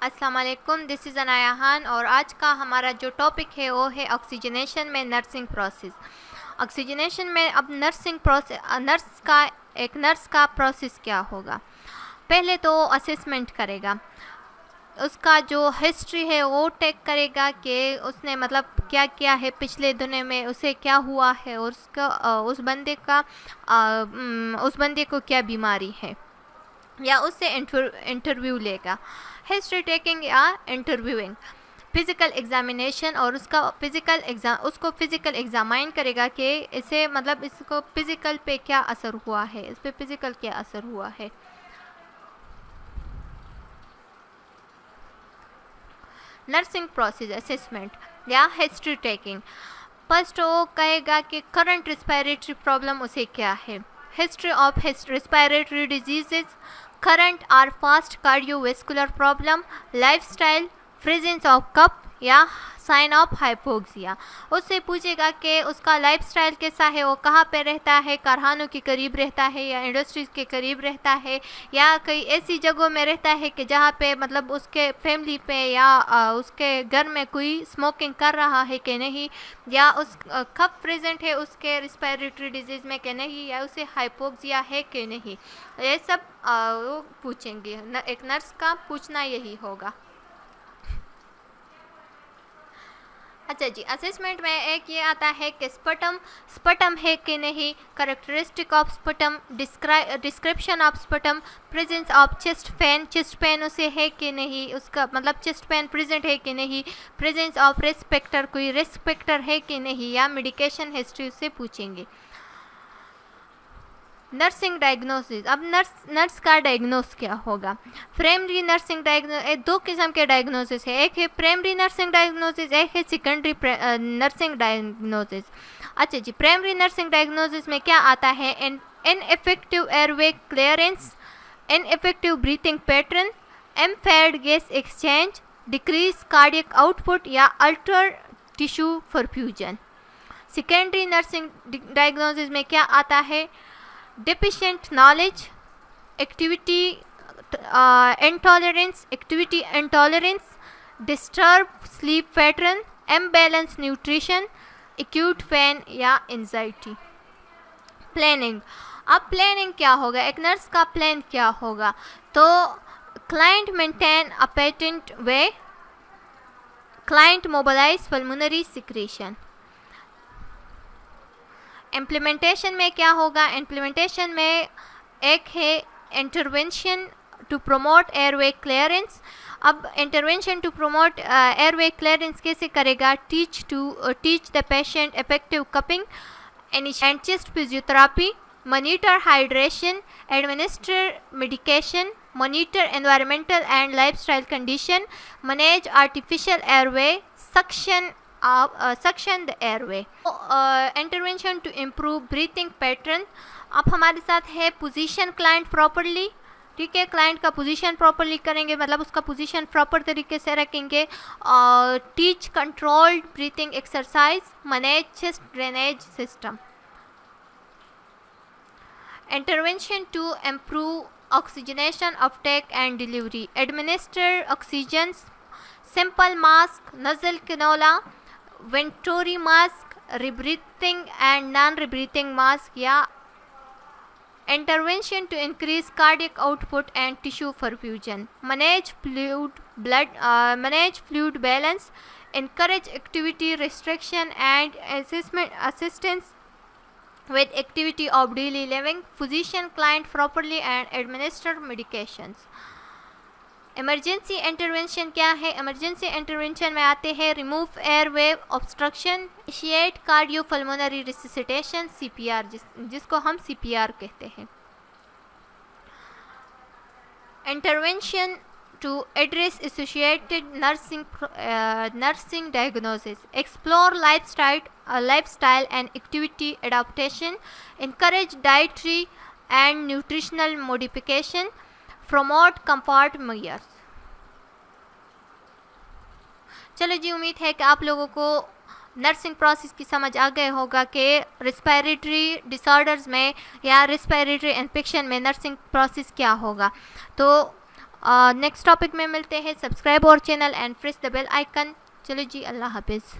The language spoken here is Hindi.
अस्सलाम वालेकुम, दिस इज़ अनाया खान और आज का हमारा जो टॉपिक है वो है ऑक्सीजनेशन में नर्सिंग प्रोसेस। ऑक्सीजनेशन में अब नर्स का प्रोसेस क्या होगा। पहले तो असेसमेंट करेगा, उसका जो हिस्ट्री है वो टेक करेगा कि उसने मतलब क्या किया है पिछले दिनों में, उसे क्या हुआ है और उस बंदे को क्या बीमारी है, या उससे इंटरव्यू लेगा। हिस्ट्री टेकिंग या इंटरव्यूइंग, फिज़िकल एग्जामिनेशन और उसको फिज़िकल एग्जामाइन करेगा कि इसे मतलब इसको फिज़िकल पे क्या असर हुआ है, इस पे फिज़िकल क्या असर हुआ है। नर्सिंग प्रोसेस असेसमेंट या हिस्ट्री टेकिंग, फर्स्ट वो कहेगा कि करंट रिस्पायरेटरी प्रॉब्लम उसे क्या है, history of respiratory diseases, current और past cardiovascular problem, lifestyle, presence of cough या साइन ऑफ हाइपोक्सिया। उससे पूछेगा कि उसका लाइफस्टाइल कैसा है, वो कहाँ पे रहता है, कारखानों के करीब रहता है या इंडस्ट्रीज़ के करीब रहता है या कई ऐसी जगहों में रहता है कि जहाँ पे मतलब उसके फैमिली पे या उसके घर में कोई स्मोकिंग कर रहा है कि नहीं, या उस कब प्रेजेंट है उसके रिस्पायरेटरी डिजीज़ में कि नहीं, या उसे हाइपोक्सिया है कि नहीं। ये सब वो पूछेंगे, एक नर्स का पूछना यही होगा। अच्छा जी, असेसमेंट में एक ये आता है कि स्पटम है कि नहीं, characteristic of sputum, description of sputum, presence of chest pain उसे है कि नहीं, उसका मतलब चेस्ट पेन प्रेजेंट है कि नहीं, प्रेजेंस ऑफ रिस्पेक्टर, कोई रिस्पेक्टर है कि नहीं, या मेडिकेशन हिस्ट्री से पूछेंगे। नर्सिंग डायग्नोसिस, अब नर्स का डायग्नोस क्या होगा। प्राइमरी नर्सिंग डायग्नोसिस, दो किस्म के डायग्नोसिस है, एक है प्राइमरी नर्सिंग डायग्नोसिस, एक है सेकेंडरी नर्सिंग डायग्नोसिस। अच्छा जी, प्राइमरी नर्सिंग डायग्नोसिस में क्या आता है, ineffective airway clearance, ineffective breathing pattern, impaired gas exchange, decrease cardiac output या alter tissue perfusion. Secondary nursing diagnosis में क्या आता है, deficient knowledge, activity intolerance, disturbed sleep pattern, imbalanced nutrition, acute pain या anxiety। प्लानिंग, अब प्लानिंग क्या होगा, एक नर्स का प्लान क्या होगा, तो client maintain a patent way, client mobilize pulmonary secretion. Implementation में क्या होगा, इम्प्लीमेंटेशन में एक है intervention to promote airway clearance. अब intervention to promote airway clearance कैसे करेगा, teach the patient effective coughing and chest physiotherapy, monitor hydration, administer medication, monitor environmental and lifestyle condition, manage artificial airway, suction the airway, intervention to improve breathing pattern। अब हमारे साथ है पोजीशन क्लाइंट प्रॉपरली, ठीक है, क्लाइंट का पोजीशन प्रॉपरली करेंगे, मतलब उसका पोजीशन प्रॉपर तरीके से रखेंगे, teach controlled breathing exercise, manage chest drainage system. Intervention to improve oxygenation uptake and delivery, administer oxygen, simple mask, nasal cannula, venturi mask, rebreathing and non-rebreathing mask, या intervention to increase cardiac output and tissue perfusion, manage fluid balance, encourage activity restriction and assistance with activity of daily living, physician client properly and administer medications। Emergency intervention क्या है, इमरजेंसी इंटरवेंशन में आते हैं remove airway obstruction, initiate cardiopulmonary resuscitation, CPR, जिसको हम सीपीआर कहते हैं। Intervention to address associated nursing diagnosis, explore lifestyle and activity adaptation, encourage dietary and nutritional modification, promote comfort measures। चलो जी, उम्मीद है कि आप लोगों को नर्सिंग प्रोसेस की समझ आ गए होगा कि रिस्पायरेटरी डिसऑर्डर्स में या रिस्पायरेटरी इन्फेक्शन में नर्सिंग प्रोसेस क्या होगा। तो नेक्स्ट टॉपिक में मिलते हैं। सब्सक्राइब और channel and press the bell icon. चलो जी, अल्लाह हाफिज़।